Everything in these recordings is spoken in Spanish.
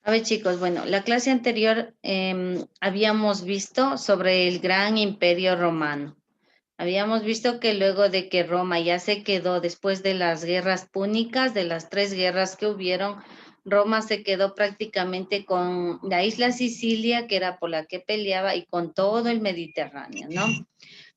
A ver, chicos, bueno, la clase anterior habíamos visto sobre el gran imperio romano. Habíamos visto que luego de que Roma ya se quedó después de las guerras púnicas, de las 3 guerras que hubieron, Roma se quedó prácticamente con la isla Sicilia, que era por la que peleaba, y con todo el Mediterráneo, ¿no?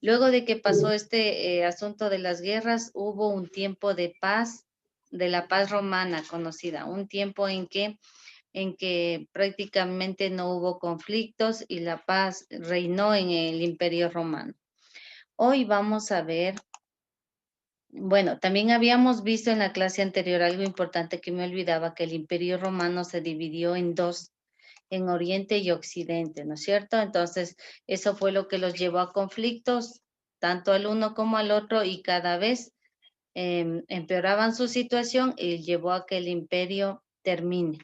Luego de que pasó este asunto de las guerras, hubo un tiempo de paz, de la paz romana conocida, un tiempo en que prácticamente no hubo conflictos y la paz reinó en el Imperio Romano. Hoy vamos a ver, bueno, también habíamos visto en la clase anterior algo importante que me olvidaba, que el Imperio Romano se dividió en dos, en Oriente y Occidente, ¿no es cierto? Entonces, eso fue lo que los llevó a conflictos, tanto al uno como al otro, y cada vez empeoraban su situación y llevó a que el imperio termine.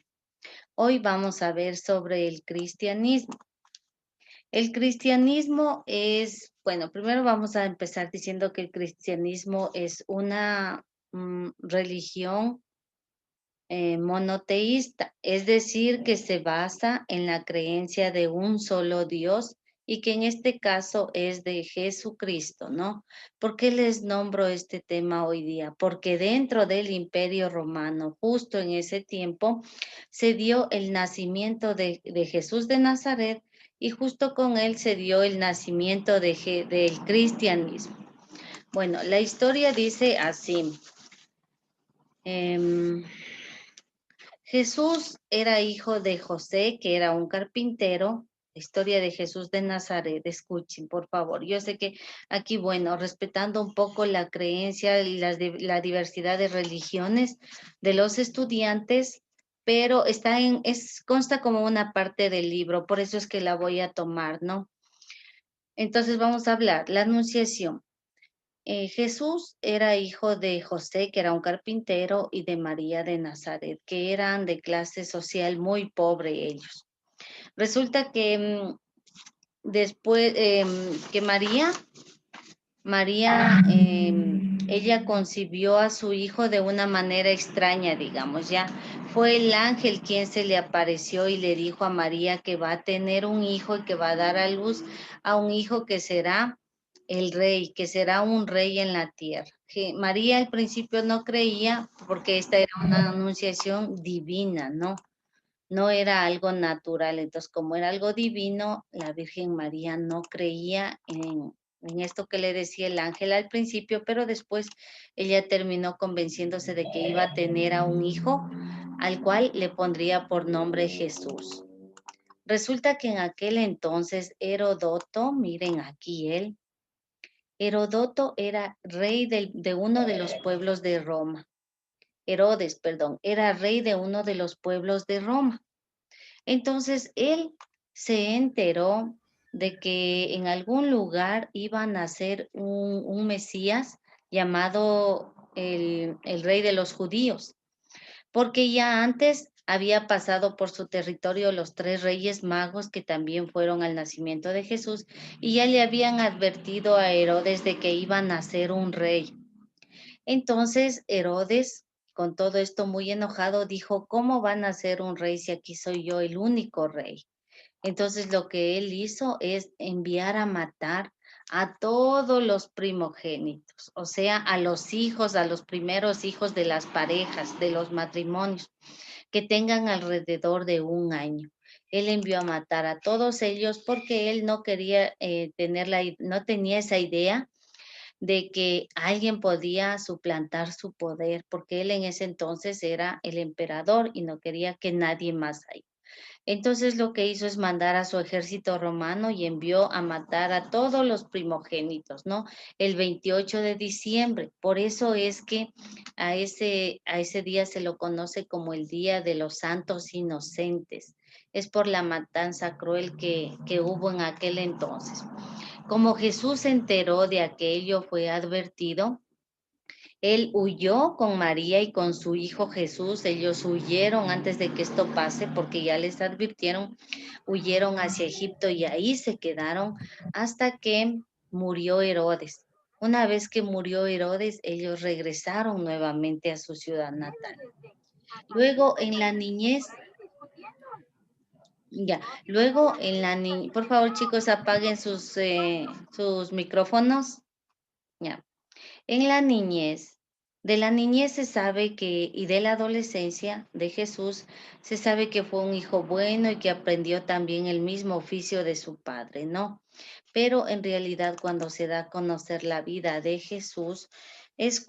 Hoy vamos a ver sobre el cristianismo. El cristianismo es, bueno, primero vamos a empezar diciendo que el cristianismo es una religión monoteísta, es decir, que se basa en la creencia de un solo Dios y que en este caso es de Jesucristo, ¿no? ¿Por qué les nombro este tema hoy día? Porque dentro del Imperio Romano, justo en ese tiempo, se dio el nacimiento de Jesús de Nazaret y justo con él se dio el nacimiento del cristianismo. Bueno, la historia dice así. em, Jesús era hijo de José, que era un carpintero. La historia de Jesús de Nazaret, escuchen, por favor. Yo sé que aquí, bueno, respetando un poco la creencia y la diversidad de religiones de los estudiantes, pero consta como una parte del libro, por eso es que la voy a tomar, ¿no? Entonces vamos a hablar, la anunciación. Jesús era hijo de José, que era un carpintero, y de María de Nazaret, que eran de clase social muy pobre ellos. Resulta que después que María, ella concibió a su hijo de una manera extraña, digamos, ya. Fue el ángel quien se le apareció y le dijo a María que va a tener un hijo y que va a dar a luz a un hijo que será el rey, que será un rey en la tierra. Que María al principio no creía porque esta era una anunciación divina, ¿no? No era algo natural. Entonces, como era algo divino, la Virgen María no creía en esto que le decía el ángel al principio, pero después ella terminó convenciéndose de que iba a tener a un hijo al cual le pondría por nombre Jesús. Resulta que en aquel entonces Herodoto, miren aquí Herodoto era rey de uno de los pueblos de Roma. Herodes, perdón, era rey de uno de los pueblos de Roma. Entonces él se enteró de que en algún lugar iba a nacer un Mesías llamado el rey de los judíos, porque ya antes había pasado por su territorio los 3 reyes magos que también fueron al nacimiento de Jesús y ya le habían advertido a Herodes de que iba a nacer un rey. Entonces Herodes, con todo esto muy enojado, dijo, ¿cómo van a ser un rey si aquí soy yo el único rey? Entonces lo que él hizo es enviar a matar a todos los primogénitos, o sea, a los hijos, a los primeros hijos de las parejas, de los matrimonios, que tengan alrededor de un año. Él envió a matar a todos ellos porque él no quería no tenía esa idea de que alguien podía suplantar su poder, porque él en ese entonces era el emperador y no quería que nadie más ahí. Entonces lo que hizo es mandar a su ejército romano y envió a matar a todos los primogénitos, ¿no? El 28 de diciembre. Por eso es que a ese día se lo conoce como el Día de los Santos Inocentes. Es por la matanza cruel que hubo en aquel entonces. Como Jesús se enteró de aquello, fue advertido. Él huyó con María y con su hijo Jesús. Ellos huyeron antes de que esto pase porque ya les advirtieron, huyeron hacia Egipto y ahí se quedaron hasta que murió Herodes. Una vez que murió Herodes, ellos regresaron nuevamente a su ciudad natal. Luego, en la niñez, Ya. Luego, por favor, chicos, apaguen sus micrófonos. Ya. En la niñez, de la niñez se sabe que, y de la adolescencia de Jesús, se sabe que fue un hijo bueno y que aprendió también el mismo oficio de su padre, ¿no? Pero en realidad cuando se da a conocer la vida de Jesús es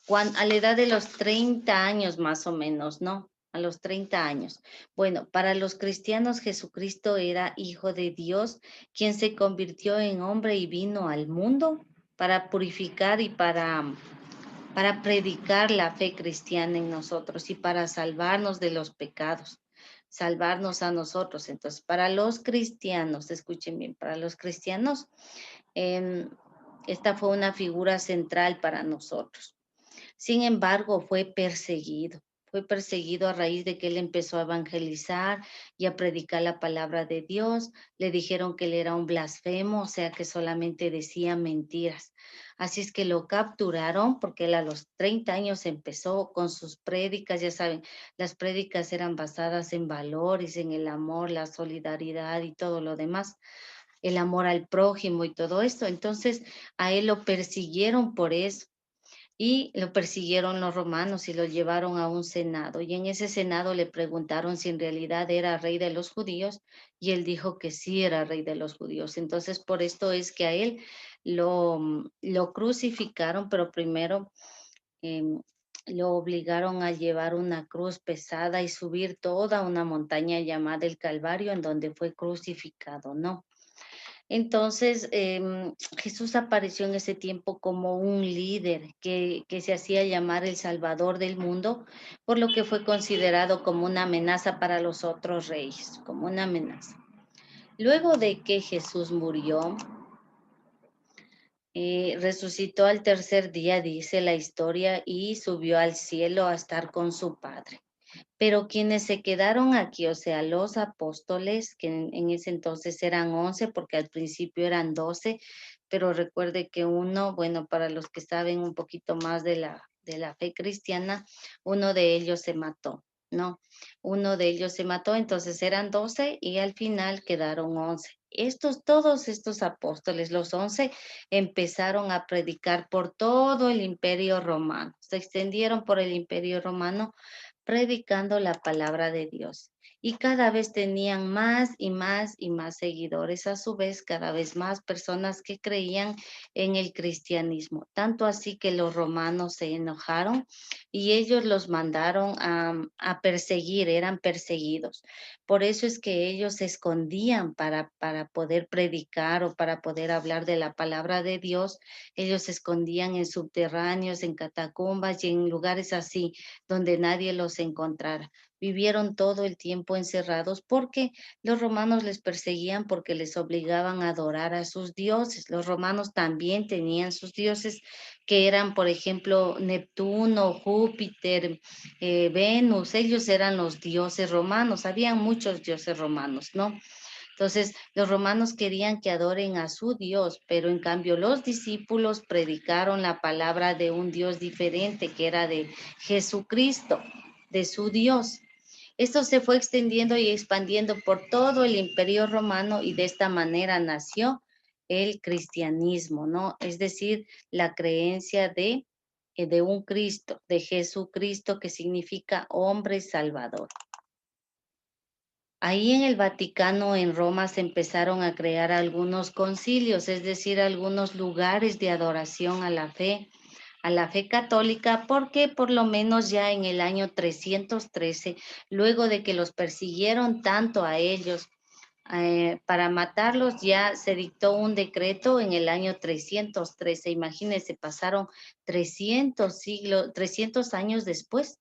a la edad de los 30 años más o menos, ¿no? A los 30 años. Bueno, para los cristianos Jesucristo era hijo de Dios, quien se convirtió en hombre y vino al mundo para purificar y para predicar la fe cristiana en nosotros y para salvarnos de los pecados, salvarnos a nosotros. Entonces, para los cristianos, escuchen bien, para los cristianos, em, esta fue una figura central para nosotros. Sin embargo, fue perseguido a raíz de que él empezó a evangelizar y a predicar la palabra de Dios. Le dijeron que él era un blasfemo, o sea que solamente decía mentiras. Así es que lo capturaron porque él a los 30 años empezó con sus prédicas, ya saben, las prédicas eran basadas en valores, en el amor, la solidaridad y todo lo demás, el amor al prójimo y todo esto. Entonces, a él lo persiguieron por eso y lo persiguieron los romanos y lo llevaron a un senado. Y en ese senado le preguntaron si en realidad era rey de los judíos y él dijo que sí era rey de los judíos. Entonces, por esto es que a él lo crucificaron, pero primero em, lo obligaron a llevar una cruz pesada y subir toda una montaña llamada el Calvario, en donde fue crucificado, ¿no? Entonces, Jesús apareció en ese tiempo como un líder que se hacía llamar el Salvador del mundo, por lo que fue considerado como una amenaza para los otros reyes, como una amenaza. Luego de que Jesús murió, resucitó al tercer día, dice la historia, y subió al cielo a estar con su Padre. Pero quienes se quedaron aquí, o sea, los apóstoles, que en ese entonces eran 11, porque al principio eran 12, pero recuerde que uno, bueno, para los que saben un poquito más de la fe cristiana, uno de ellos se mató, ¿no? Uno de ellos se mató, entonces eran 12 y al final quedaron 11. Todos estos apóstoles, los 11, empezaron a predicar por todo el imperio romano, se extendieron por el imperio romano predicando la palabra de Dios. Y cada vez tenían más y más y más seguidores, a su vez cada vez más personas que creían en el cristianismo. Tanto así que los romanos se enojaron y ellos los mandaron a perseguir, eran perseguidos. Por eso es que ellos se escondían para poder predicar o para poder hablar de la palabra de Dios. Ellos se escondían en subterráneos, en catacumbas y en lugares así donde nadie los encontrara. Vivieron todo el tiempo encerrados porque los romanos les perseguían porque les obligaban a adorar a sus dioses. Los romanos también tenían sus dioses que eran, por ejemplo, Neptuno, Júpiter, Venus. Ellos eran los dioses romanos. Habían muchos dioses romanos, ¿no? Entonces, los romanos querían que adoren a su Dios, pero en cambio los discípulos predicaron la palabra de un Dios diferente, que era de Jesucristo, de su Dios. Esto se fue extendiendo y expandiendo por todo el imperio romano y de esta manera nació el cristianismo, ¿no? Es decir, la creencia de un Cristo, de Jesucristo, que significa hombre salvador. Ahí en el Vaticano, en Roma, se empezaron a crear algunos concilios, es decir, algunos lugares de adoración a la fe católica, porque por lo menos ya en el año 313, luego de que los persiguieron tanto a ellos, para matarlos, ya se dictó un decreto en el año 313. Imagínense, pasaron 300 años después.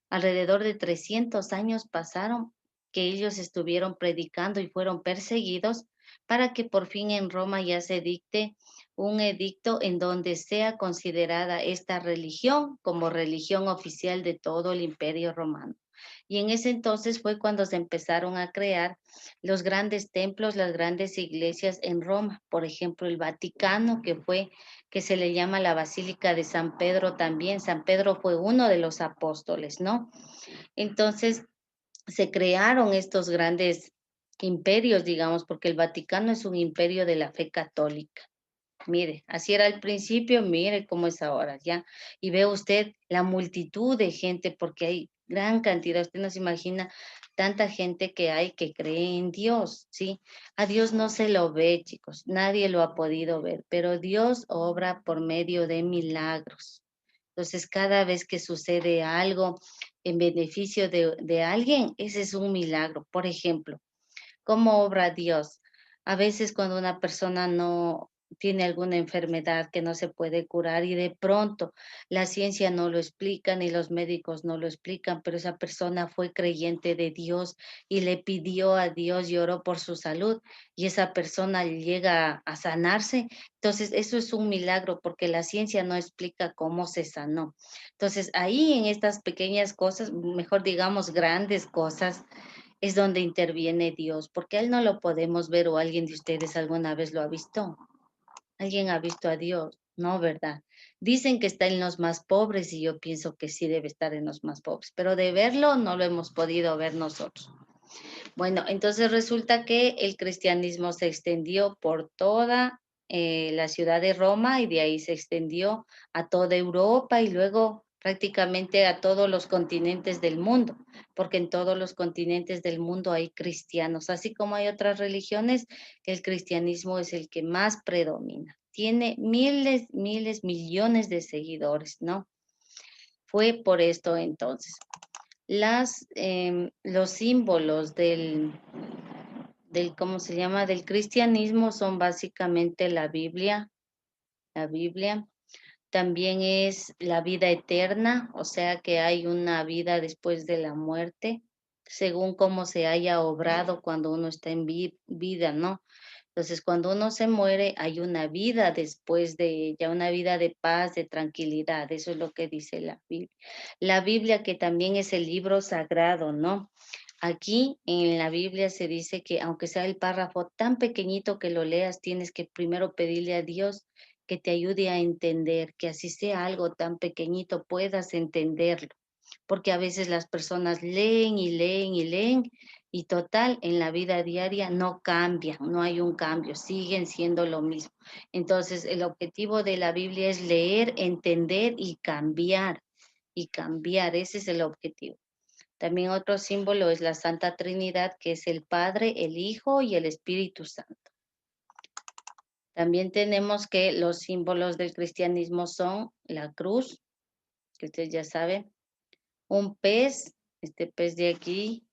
Alrededor de 300 años pasaron que ellos estuvieron predicando y fueron perseguidos para que por fin en Roma ya se dicte un edicto en donde sea considerada esta religión como religión oficial de todo el imperio romano. Y en ese entonces fue cuando se empezaron a crear los grandes templos, las grandes iglesias en Roma. Por ejemplo, el Vaticano, que se le llama la Basílica de San Pedro también. San Pedro fue uno de los apóstoles, ¿no? Entonces, se crearon estos grandes imperios, digamos, porque el Vaticano es un imperio de la fe católica. Mire, así era al principio, mire cómo es ahora, ¿ya? Y ve usted la multitud de gente, porque hay gran cantidad, usted no se imagina tanta gente que hay que cree en Dios, ¿sí? A Dios no se lo ve, chicos, nadie lo ha podido ver, pero Dios obra por medio de milagros. Entonces, cada vez que sucede algo en beneficio de alguien, ese es un milagro. Por ejemplo, ¿cómo obra Dios? A veces cuando una persona no tiene alguna enfermedad que no se puede curar y de pronto la ciencia no lo explica ni los médicos no lo explican, pero esa persona fue creyente de Dios y le pidió a Dios y oró por su salud y esa persona llega a sanarse. Entonces, eso es un milagro porque la ciencia no explica cómo se sanó. Entonces, ahí en estas pequeñas cosas, mejor digamos grandes cosas, es donde interviene Dios, porque a Él no lo podemos ver o alguien de ustedes alguna vez lo ha visto. ¿Alguien ha visto a Dios? No, ¿verdad? Dicen que está en los más pobres y yo pienso que sí debe estar en los más pobres, pero de verlo no lo hemos podido ver nosotros. Bueno, entonces resulta que el cristianismo se extendió por toda la ciudad de Roma y de ahí se extendió a toda Europa y luego prácticamente a todos los continentes del mundo, porque en todos los continentes del mundo hay cristianos, así como hay otras religiones, el cristianismo es el que más predomina. Tiene miles, miles, millones de seguidores, ¿no? Fue por esto entonces. Los símbolos ¿cómo se llama? Del cristianismo son básicamente la Biblia. También es la vida eterna, o sea que hay una vida después de la muerte, según cómo se haya obrado cuando uno está en vida, ¿no? Entonces, cuando uno se muere, hay una vida después de ella, una vida de paz, de tranquilidad. Eso es lo que dice la Biblia. La Biblia, que también es el libro sagrado, ¿no? Aquí en la Biblia se dice que aunque sea el párrafo tan pequeñito que lo leas, tienes que primero pedirle a Dios que te ayude a entender, que así sea algo tan pequeñito puedas entenderlo, porque a veces las personas leen y leen y leen y total en la vida diaria no cambian, no hay un cambio, siguen siendo lo mismo. Entonces, el objetivo de la Biblia es leer, entender y cambiar, ese es el objetivo. También otro símbolo es la Santa Trinidad, que es el Padre, el Hijo y el Espíritu Santo. También tenemos que los símbolos del cristianismo son la cruz, que ustedes ya saben, un pez, este pez de aquí,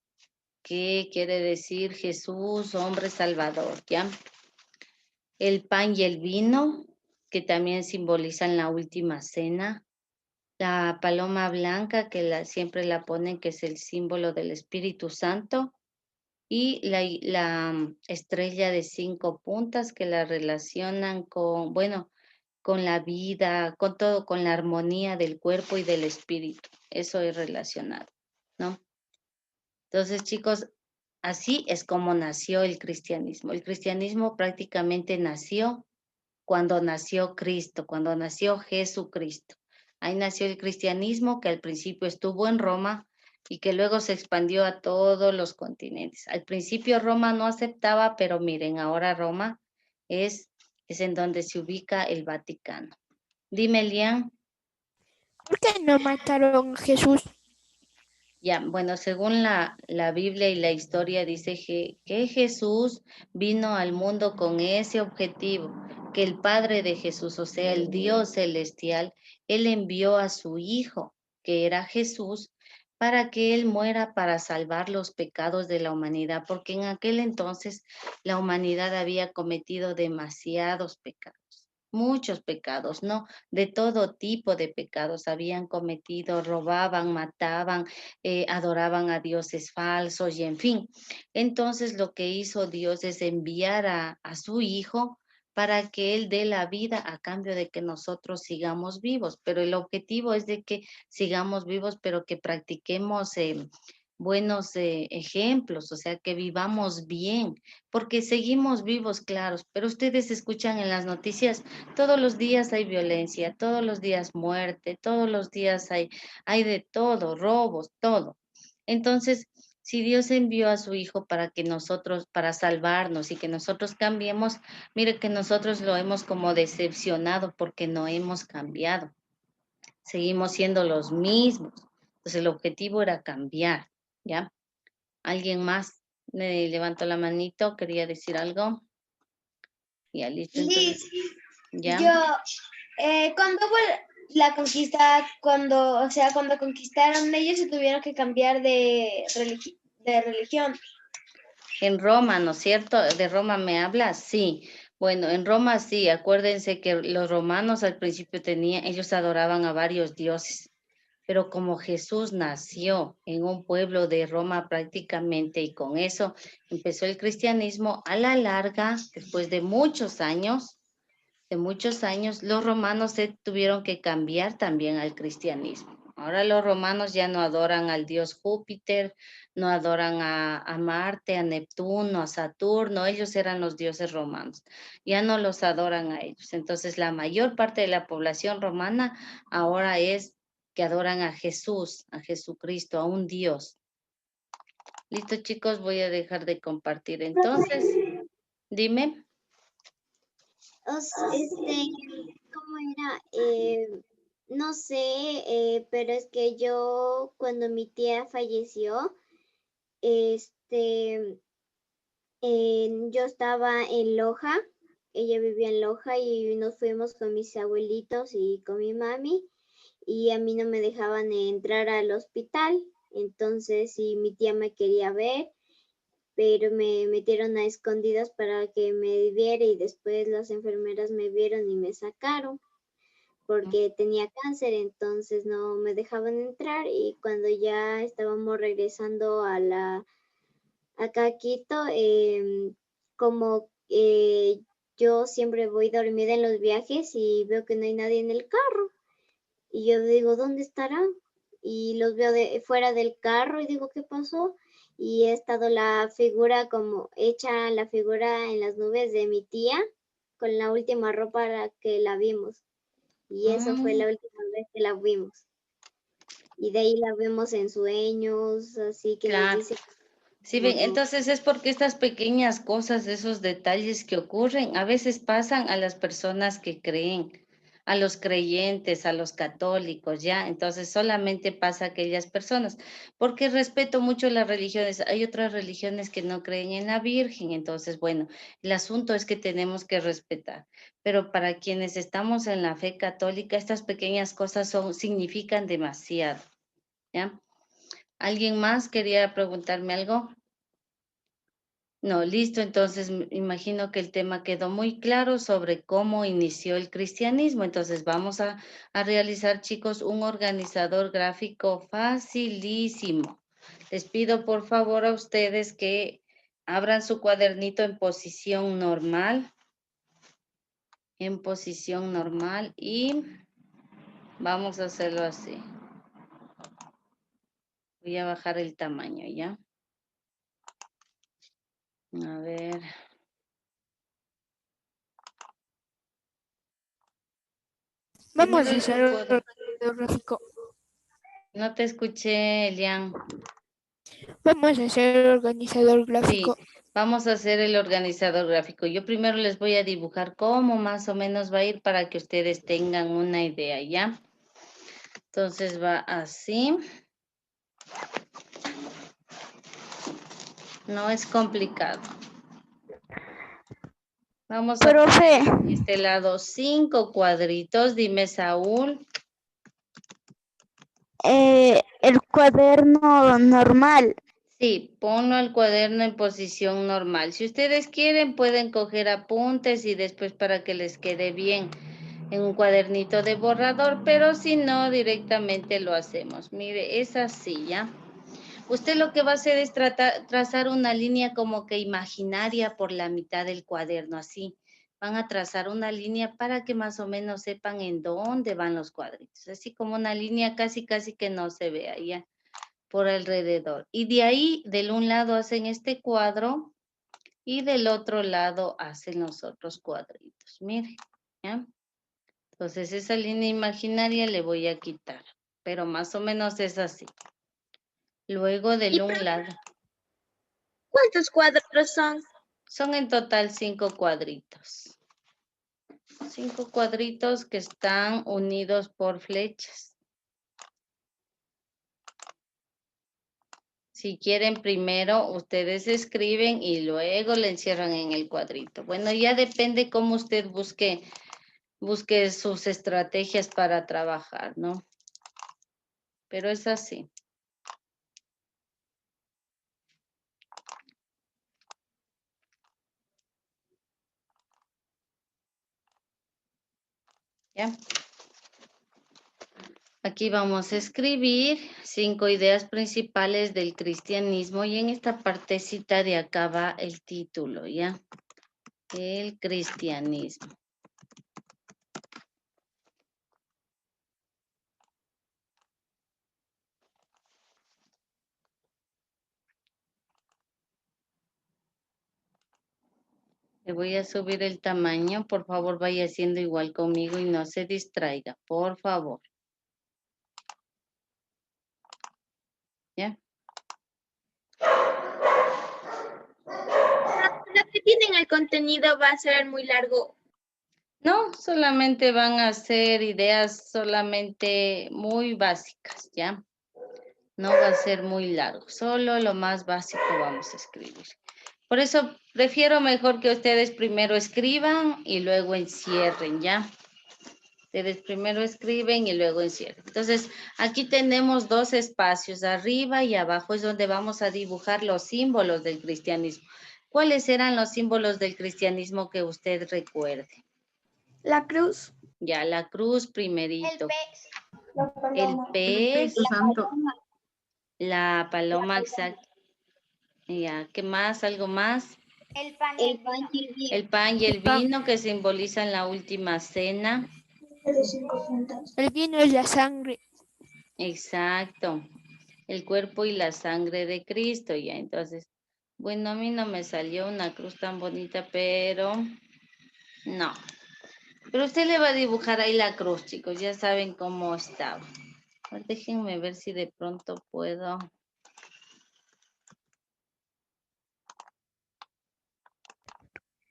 que quiere decir Jesús, hombre salvador, ¿ya? El pan y el vino, que también simbolizan la última cena. La paloma blanca, que siempre la ponen, que es el símbolo del Espíritu Santo. Y la estrella de 5 puntas que la relacionan con, bueno, con la vida, con todo, con la armonía del cuerpo y del espíritu. Eso es relacionado, ¿no? Entonces, chicos, así es como nació el cristianismo. El cristianismo prácticamente nació cuando nació Cristo, cuando nació Jesucristo. Ahí nació el cristianismo que al principio estuvo en Roma y que luego se expandió a todos los continentes. Al principio Roma no aceptaba, pero miren, ahora Roma es, es en donde se ubica el Vaticano. Dime, Lian. ¿Por qué no mataron a Jesús? Ya, bueno, según la Biblia y la historia dice que Jesús vino al mundo con ese objetivo, que el Padre de Jesús, o sea, el Dios celestial, Él envió a su Hijo, que era Jesús, para que Él muera para salvar los pecados de la humanidad, porque en aquel entonces la humanidad había cometido demasiados pecados. Muchos pecados, ¿no? De todo tipo de pecados habían cometido, robaban, mataban, adoraban a dioses falsos y en fin. Entonces lo que hizo Dios es enviar a su Hijo para que Él dé la vida a cambio de que nosotros sigamos vivos. Pero el objetivo es de que sigamos vivos, pero que practiquemos buenos ejemplos, o sea, que vivamos bien, porque seguimos vivos, claros, pero ustedes escuchan en las noticias, todos los días hay violencia, todos los días muerte, todos los días hay de todo, robos, todo. Entonces, Si Dios envió a su Hijo para que nosotros, para salvarnos y que nosotros cambiemos, mire que nosotros lo hemos como decepcionado porque no hemos cambiado. Seguimos siendo los mismos. Entonces el objetivo era cambiar, ¿ya? ¿Alguien más me levantó la manito? ¿Quería decir algo? Ya, listo, entonces, Liz, ya. yo, cuando fue la conquista, o sea, cuando conquistaron ellos se tuvieron que cambiar de religión. En Roma, ¿no es cierto? ¿De Roma me hablas? Sí. Bueno, en Roma sí, acuérdense que los romanos al principio tenían, ellos adoraban a varios dioses, pero como Jesús nació en un pueblo de Roma prácticamente y con eso empezó el cristianismo, a la larga, después de muchos años, los romanos se tuvieron que cambiar también al cristianismo. Ahora los romanos ya no adoran al dios Júpiter, no adoran a Marte, a Neptuno, a Saturno, ellos eran los dioses romanos, ya no los adoran a ellos. Entonces la mayor parte de la población romana ahora es que adoran a Jesús, a Jesucristo, a un Dios. Listo, chicos, voy a dejar de compartir entonces. Dime. ¿Cómo era? No sé, pero es que yo cuando mi tía falleció, este, yo estaba en Loja, ella vivía en Loja y nos fuimos con mis abuelitos y con mi mami y a mí no me dejaban entrar al hospital, entonces si mi tía me quería ver, pero me metieron a escondidas para que me viera y después las enfermeras me vieron y me sacaron porque tenía cáncer, entonces no me dejaban entrar y cuando ya estábamos regresando acá a Quito, como yo siempre voy dormida en los viajes y veo que no hay nadie en el carro y yo digo, ¿dónde estarán? Y los veo fuera del carro y digo, ¿qué pasó? Y ha estado la figura como hecha la figura en las nubes de mi tía con la última ropa que la vimos. Y eso fue la última vez que la vimos. Y de ahí la vemos en sueños, así que nos Claro. dice. Sí, ven, entonces es porque estas pequeñas cosas, esos detalles que ocurren, a veces pasan a las personas que creen, a los creyentes, a los católicos, ¿ya? Entonces solamente pasa a aquellas personas, porque respeto mucho las religiones. Hay otras religiones que no creen en la Virgen, entonces, bueno, el asunto es que tenemos que respetar. Pero para quienes estamos en la fe católica, estas pequeñas cosas significan demasiado, ¿ya? ¿Alguien más quería preguntarme algo? No, listo. Entonces, imagino que el tema quedó muy claro sobre cómo inició el cristianismo. Entonces, vamos a realizar, chicos, un organizador gráfico facilísimo. Les pido, por favor, a ustedes que abran su cuadernito en posición normal. En posición normal y vamos a hacerlo así. Voy a bajar el tamaño, ¿ya? A ver. Vamos a Primero hacer el un cuadro. organizador gráfico. No te escuché, Elian. Vamos a hacer el organizador Sí, gráfico. vamos a hacer el organizador gráfico. Yo primero les voy a dibujar cómo más o menos va a ir para que ustedes tengan una idea, ¿ya? Entonces va así. No es complicado. Vamos a Profe, poner en este lado 5 cuadritos. Dime, Saúl. el cuaderno normal. Sí, ponlo al cuaderno en posición normal. Si ustedes quieren, pueden coger apuntes y después para que les quede bien en un cuadernito de borrador, pero si no, directamente lo hacemos. Mire, es así, ¿ya? Usted lo que va a hacer es trazar una línea como que imaginaria por la mitad del cuaderno, así. Van a trazar una línea para que más o menos sepan en dónde van los cuadritos, así como una línea casi que no se vea, ¿ya? Por alrededor. Y de ahí, del un lado hacen este cuadro y del otro lado hacen los otros cuadritos. Miren, ¿ya? Entonces esa línea imaginaria le voy a quitar, pero más o menos es así. Luego del un lado. ¿Cuántos cuadros son? Son en total 5 cuadritos. 5 cuadritos que están unidos por flechas. Si quieren, primero ustedes escriben y luego le encierran en el cuadrito. Bueno, ya depende cómo usted busque sus estrategias para trabajar, ¿no? Pero es así. ¿Ya? Aquí vamos a escribir 5 ideas principales del cristianismo y en esta partecita de acá va el título, ¿ya? El cristianismo. Le voy a subir el tamaño, por favor vaya haciendo igual conmigo y no se distraiga, por favor. ¿Ya? Lo que tienen el contenido va a ser muy largo. No, solamente van a ser ideas solamente muy básicas, ¿ya? No va a ser muy largo, solo lo más básico vamos a escribir. Por eso prefiero mejor que ustedes primero escriban y luego encierren, ¿ya? Ustedes primero escriben y luego encierren. Entonces, aquí tenemos 2 espacios, arriba y abajo es donde vamos a dibujar los símbolos del cristianismo. ¿Cuáles eran los símbolos del cristianismo que usted recuerde? La cruz. Ya, la cruz primerito. El paloma. pez, Santo. la paloma, exacto. Ya, ¿qué más? ¿Algo más? El pan El pan y el vino. El pan y el pan. vino que simbolizan la última cena. de 5 puntos. El vino es la sangre. Exacto. El cuerpo y la sangre de Cristo, ya. Entonces, bueno, a mí no me salió una cruz tan bonita, pero no. Pero usted le va a dibujar ahí la cruz, chicos. Ya saben cómo estaba. A ver, déjenme ver si de pronto puedo.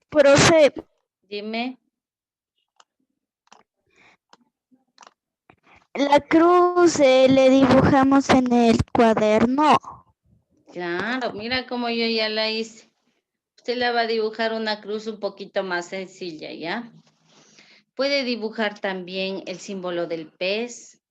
Profe, Dime. la cruz le dibujamos en el cuaderno. Claro, mira cómo yo ya la hice. Usted la va a dibujar una cruz un poquito más sencilla, ¿ya? Puede dibujar también el símbolo del pez.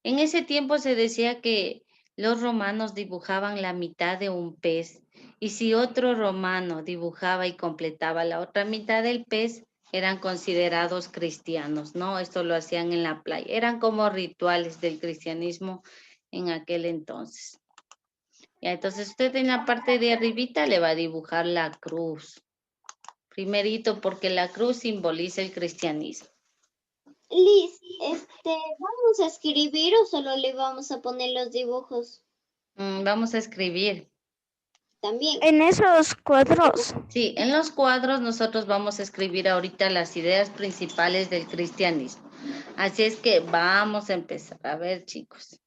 En ese tiempo se decía que los romanos dibujaban la mitad de un pez y si otro romano dibujaba y completaba la otra mitad del pez, eran considerados cristianos, ¿no? Esto lo hacían en la playa. Eran como rituales del cristianismo en aquel entonces. Ya, entonces usted en la parte de arribita le va a dibujar la cruz. Primerito, porque la cruz simboliza el cristianismo. Liz, ¿vamos a escribir o solo le vamos a poner los dibujos? Vamos a escribir. También. En esos cuadros. Sí, en los cuadros nosotros vamos a escribir ahorita las ideas principales del cristianismo. Así es que vamos a empezar. A ver, chicos.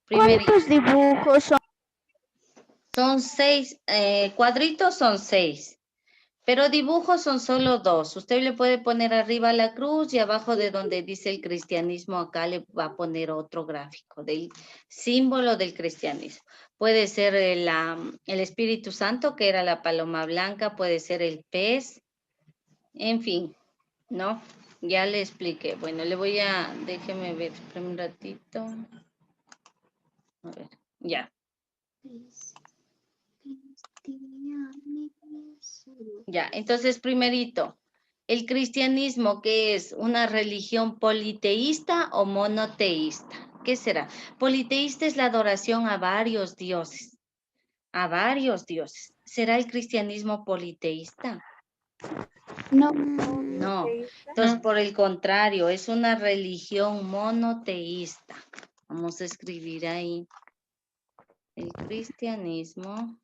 Primerito, ¿Cuántos dibujos son? son 6, cuadritos son 6, pero dibujos son solo 2. Usted le puede poner arriba la cruz y abajo de donde dice el cristianismo, acá le va a poner otro gráfico del símbolo del cristianismo. Puede ser el Espíritu Santo, que era la paloma blanca, puede ser el pez, en fin, ¿no? Ya le expliqué. Bueno, déjeme ver, espérame un ratito. A ver, ya. Ya, entonces primerito, el cristianismo, ¿qué es? ¿Una religión politeísta o monoteísta? ¿Qué será? Politeísta es la adoración a varios dioses. A varios dioses. ¿Será el cristianismo politeísta? No. No. Entonces, por el contrario, es una religión monoteísta. Vamos a escribir ahí. El cristianismo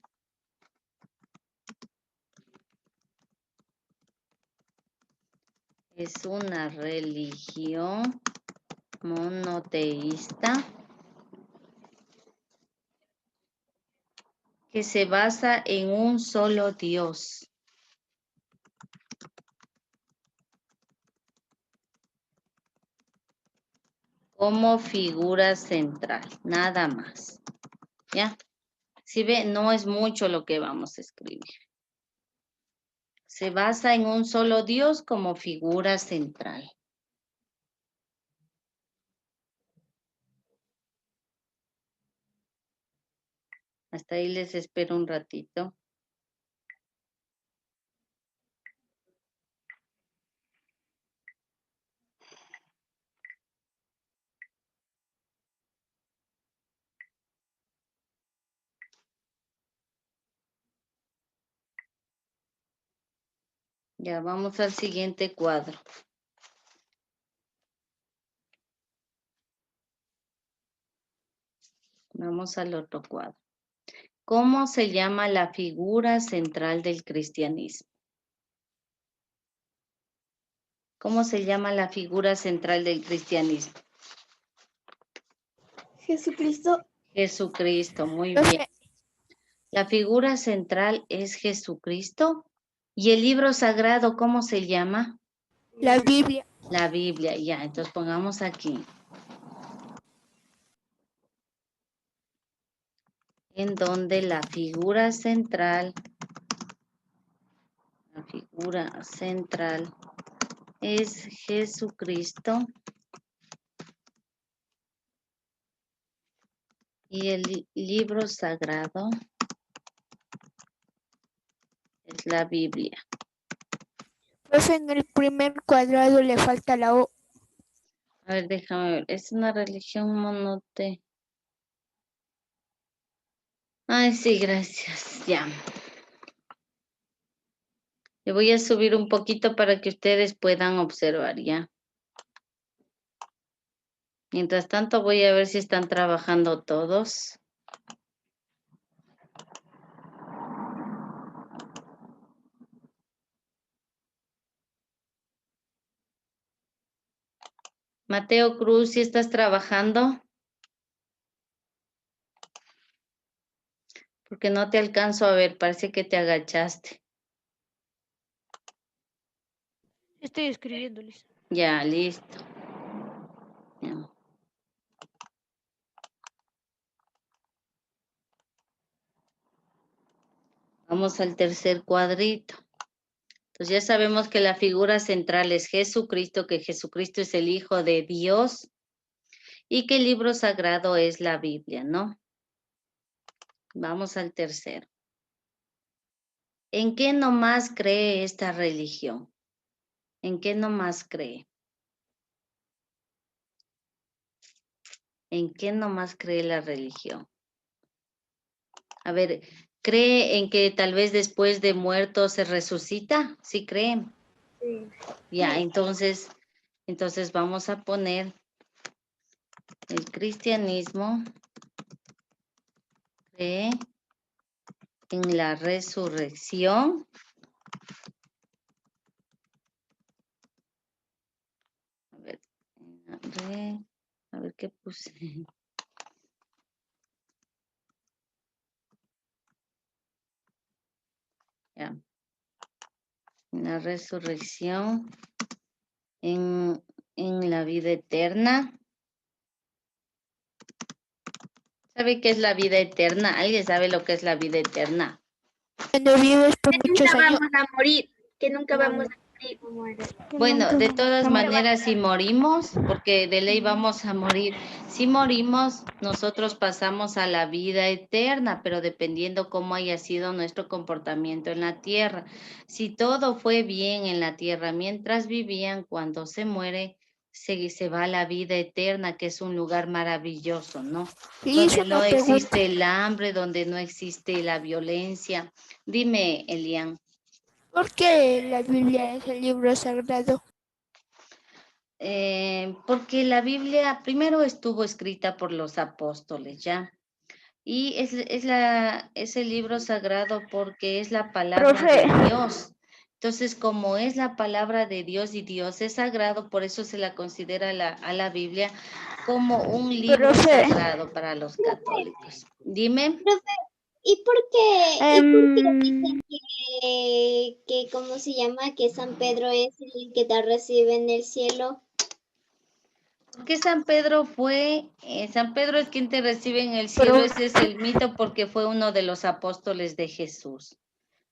es una religión monoteísta que se basa en un solo Dios. Como figura central, nada más. ¿Ya? Si ve, no es mucho lo que vamos a escribir. Se basa en un solo Dios como figura central. Hasta ahí les espero un ratito. Ya vamos al siguiente cuadro. Vamos al otro cuadro. ¿Cómo se llama la figura central del cristianismo? ¿Cómo se llama la figura central del cristianismo? Jesucristo. Jesucristo, muy Profe, bien. La figura central es Jesucristo. ¿Y el libro sagrado cómo se llama? la Biblia. La Biblia, ya. Entonces pongamos aquí. En donde la figura central es Jesucristo y el libro sagrado es la Biblia. Profe, en el primer cuadrado le falta la O. A ver, déjame ver. Es una religión monote. Ay, sí, gracias. Ya. Le voy a subir un poquito para que ustedes puedan observar, ¿ya? Mientras tanto, voy a ver si están trabajando todos. Mateo Cruz, ¿sí estás trabajando? Porque no te alcanzo a ver, parece que te agachaste. Estoy escribiéndoles. Ya, listo. Ya. Vamos al tercer cuadrito. Entonces ya sabemos que la figura central es Jesucristo, que Jesucristo es el Hijo de Dios y que el libro sagrado es la Biblia, ¿no? Vamos al tercero. ¿En qué nomás cree esta religión? ¿En qué nomás cree? ¿En qué nomás cree la religión? A ver, ¿cree en que tal vez después de muerto se resucita? ¿Sí creen? Sí. Ya, entonces vamos a poner el cristianismo cree en la resurrección. A ver qué puse. Ya. La resurrección en la vida eterna. ¿Sabe qué es la vida eterna? ¿Alguien sabe lo que es la vida eterna? Cuando vives por Que muchos nunca años. vamos a morir, que nunca vamos a morir. Bueno, de todas maneras, si morimos, porque de ley vamos a morir, si morimos, nosotros pasamos a la vida eterna, pero dependiendo cómo haya sido nuestro comportamiento en la tierra. Si todo fue bien en la tierra mientras vivían, cuando se muere, se va a la vida eterna, que es un lugar maravilloso, ¿no? Sí, Donde es no una pregunta. existe el hambre, donde no existe la violencia. Dime, Elian. ¿Por qué la Biblia es el libro sagrado? Porque la Biblia primero estuvo escrita por los apóstoles, ¿ya? Y es el libro sagrado porque es la palabra Profe. de Dios. Entonces, como es la palabra de Dios y Dios es sagrado, por eso se la considera a la Biblia como un libro Profe. sagrado para los católicos. Dime. Profe, ¿Y por qué Em, dicen que cómo se llama, que San Pedro es el que te recibe en el cielo? Porque San Pedro es quien te recibe en el cielo, Pero- ese es el mito porque fue uno de los apóstoles de Jesús.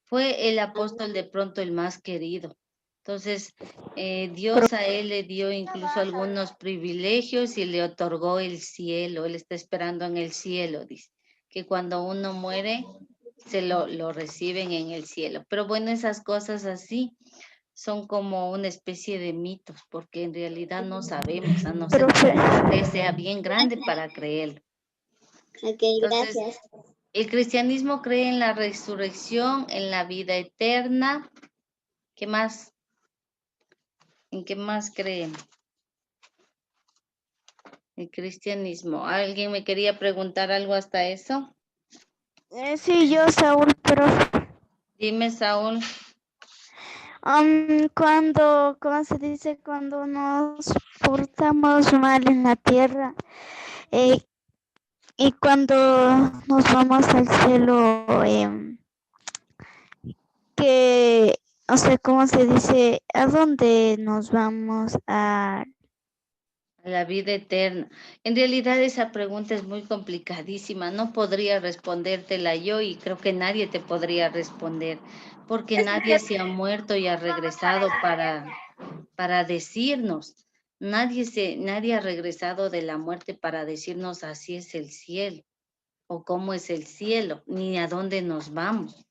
Fue el apóstol de pronto el más querido. Entonces, Dios a él le dio incluso algunos privilegios y le otorgó el cielo. Él está esperando en el cielo, dice, que cuando uno muere, lo reciben en el cielo. Pero bueno, esas cosas así son como una especie de mitos, porque en realidad no sabemos, a no ser que profe, nuestra fe sea bien grande para creerlo. Ok, Entonces, gracias. el cristianismo cree en la resurrección, en la vida eterna. ¿Qué más? ¿En qué más creen? El cristianismo. ¿Alguien me quería preguntar algo hasta eso? sí, yo, Saúl, profe. Dime, Saúl. ¿Cómo se dice? Cuando nos portamos mal en la tierra eh, y cuando nos vamos al cielo, que, o sea, ¿cómo se dice? ¿A dónde nos vamos a? La vida eterna. En realidad esa pregunta es muy complicadísima. No podría respondértela yo y creo que nadie te podría responder porque nadie se ha muerto y ha regresado para decirnos. Nadie ha regresado de la muerte para decirnos así es el cielo o cómo es el cielo, ni a dónde nos vamos.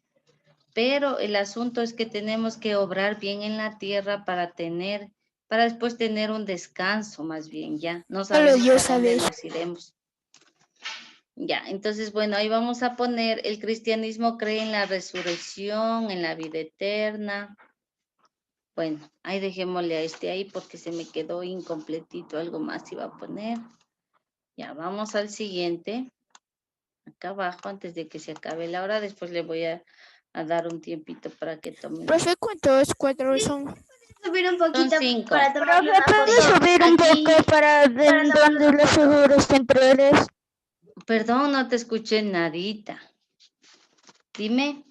Pero el asunto es que tenemos que obrar bien en la tierra para después tener un descanso más bien, ya. No Solo sabemos Dios a dónde sabe eso. nos iremos. Ya, entonces, bueno, ahí vamos a poner, el cristianismo cree en la resurrección, en la vida eterna. Bueno, ahí dejémosle a este ahí porque se me quedó incompletito, algo más iba a poner. Ya, vamos al siguiente. Acá abajo, antes de que se acabe la hora, después le voy a dar un tiempito para que tome. Profe, ¿cuántos cuadros son? Subir un Son poquito 5. para tomarle Profe, una ¿puedes foto. subir un Aquí, poco para para tomarle donde una los foto. seguros temporales? Perdón, no te escuché nadita. Dime.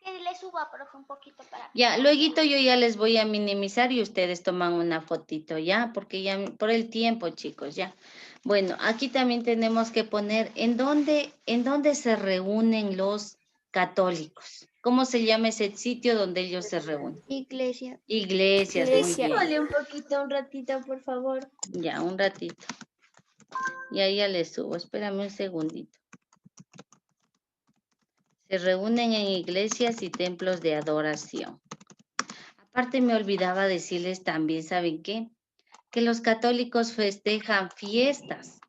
Que le suba, profe, un poquito para. Ya, luego yo ya les voy a minimizar y ustedes toman una fotito, ¿ya? Porque ya por el tiempo, chicos, ya. Bueno, aquí también tenemos que poner en dónde se reúnen los católicos. ¿Cómo se llama ese sitio donde ellos se reúnen? Iglesias. Iglesias, muy bien. Súbale un poquito, un ratito, por favor. Ya, un ratito. Y ahí ya les subo. Espérame un segundito. Se reúnen en iglesias y templos de adoración. Aparte me olvidaba decirles también, ¿saben qué? Que los católicos festejan fiestas.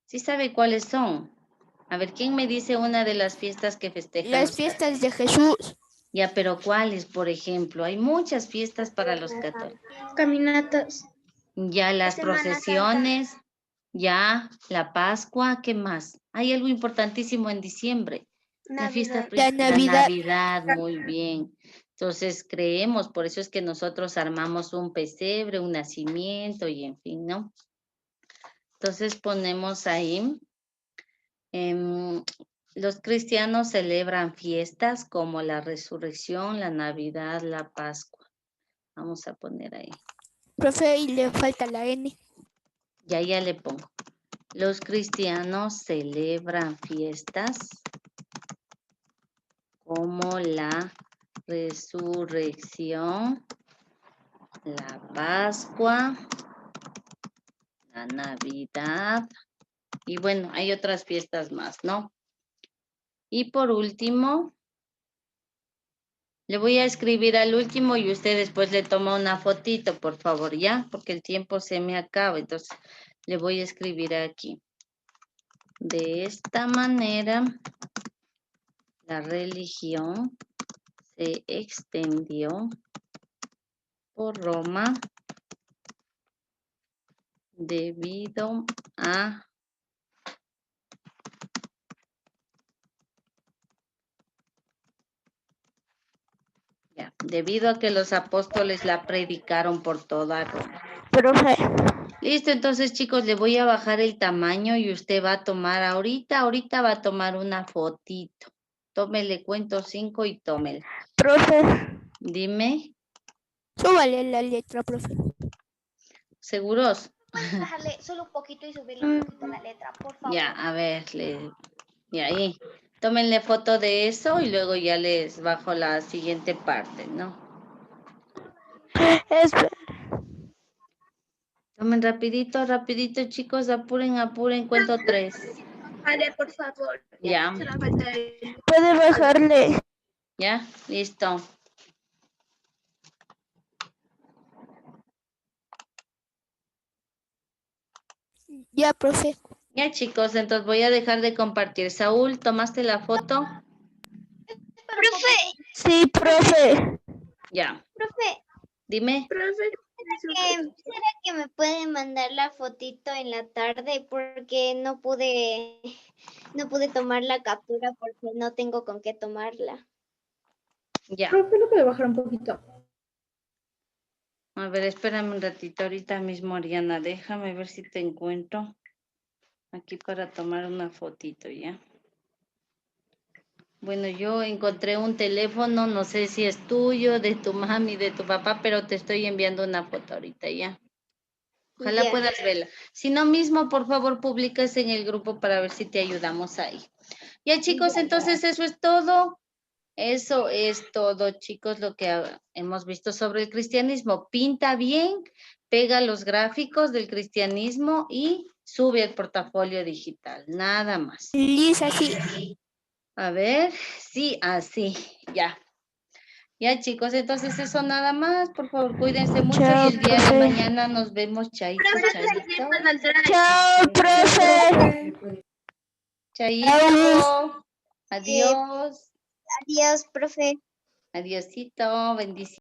¿Sí sabe cuáles son? A ver, ¿quién me dice una de las fiestas que festejan Las los fiestas católicos? de Jesús. Ya, pero ¿cuáles, por ejemplo? Hay muchas fiestas para los católicos. Caminatas. Ya las Semana Santa. procesiones, ya la Pascua, ¿qué más? Hay algo importantísimo en diciembre. La fiesta, Navidad. La la Navidad. Navidad, muy bien. Entonces creemos, por eso es que nosotros armamos un pesebre, un nacimiento y en fin, ¿no? Entonces ponemos ahí, los cristianos celebran fiestas como la resurrección, la Navidad, la Pascua. Vamos a poner ahí. Profe, y le falta la N. Ya le pongo. Los cristianos celebran fiestas como la resurrección, la Pascua, la Navidad y bueno, hay otras fiestas más, ¿no? Y por último, le voy a escribir al último y usted después le toma una fotito, por favor, ¿ya? Porque el tiempo se me acaba, entonces le voy a escribir aquí. De esta manera, la religión se extendió por Roma debido a que los apóstoles la predicaron por toda Roma. Profe, Listo, entonces chicos, le voy a bajar el tamaño y usted va a tomar ahorita va a tomar una fotito. Tómele, cuento 5 y tómele. Profe, Dime, súbale la letra, profe. ¿seguros? Puedes bajarle solo un poquito y subirle un poquito la letra, por favor. Ya, a ver, y ahí. Tómenle foto de eso y luego ya les bajo la siguiente parte, ¿no? Tomen rapidito, rapidito, chicos, apuren, cuento 3. Vale, por favor. Ya, Solo falta el- Puede bajarle. ya, listo. Ya, profe. Ya, chicos, entonces voy a dejar de compartir. Saúl, ¿tomaste la foto? Profe, Sí, profe. Ya, Profe, dime. Profe, ¿será que me puede mandar la fotito en la tarde? Porque no pude tomar la captura porque no tengo con qué tomarla. Ya. Profe, ¿lo puede bajar un poquito? A ver, espérame un ratito, ahorita mismo, Ariana, déjame ver si te encuentro aquí para tomar una fotito, ¿ya? Bueno, yo encontré un teléfono, no sé si es tuyo, de tu mami, de tu papá, pero te estoy enviando una foto ahorita, ¿ya? Ojalá Ya. puedas verla. Si no mismo, por favor, publicas en el grupo para ver si te ayudamos ahí. Ya, chicos, entonces eso es todo. Eso es todo, chicos, lo que hemos visto sobre el cristianismo. Pinta bien, pega los gráficos del cristianismo y sube el portafolio digital, nada más. Lisa, sí. A ver, sí, así, ya. Ya, chicos, entonces eso nada más. Por favor, cuídense mucho Chao, y el día de profe. mañana nos vemos, chaito, chaito. Chao, profe. Chaito. Adiós. Adiós, profe. Adiosito, bendiciones.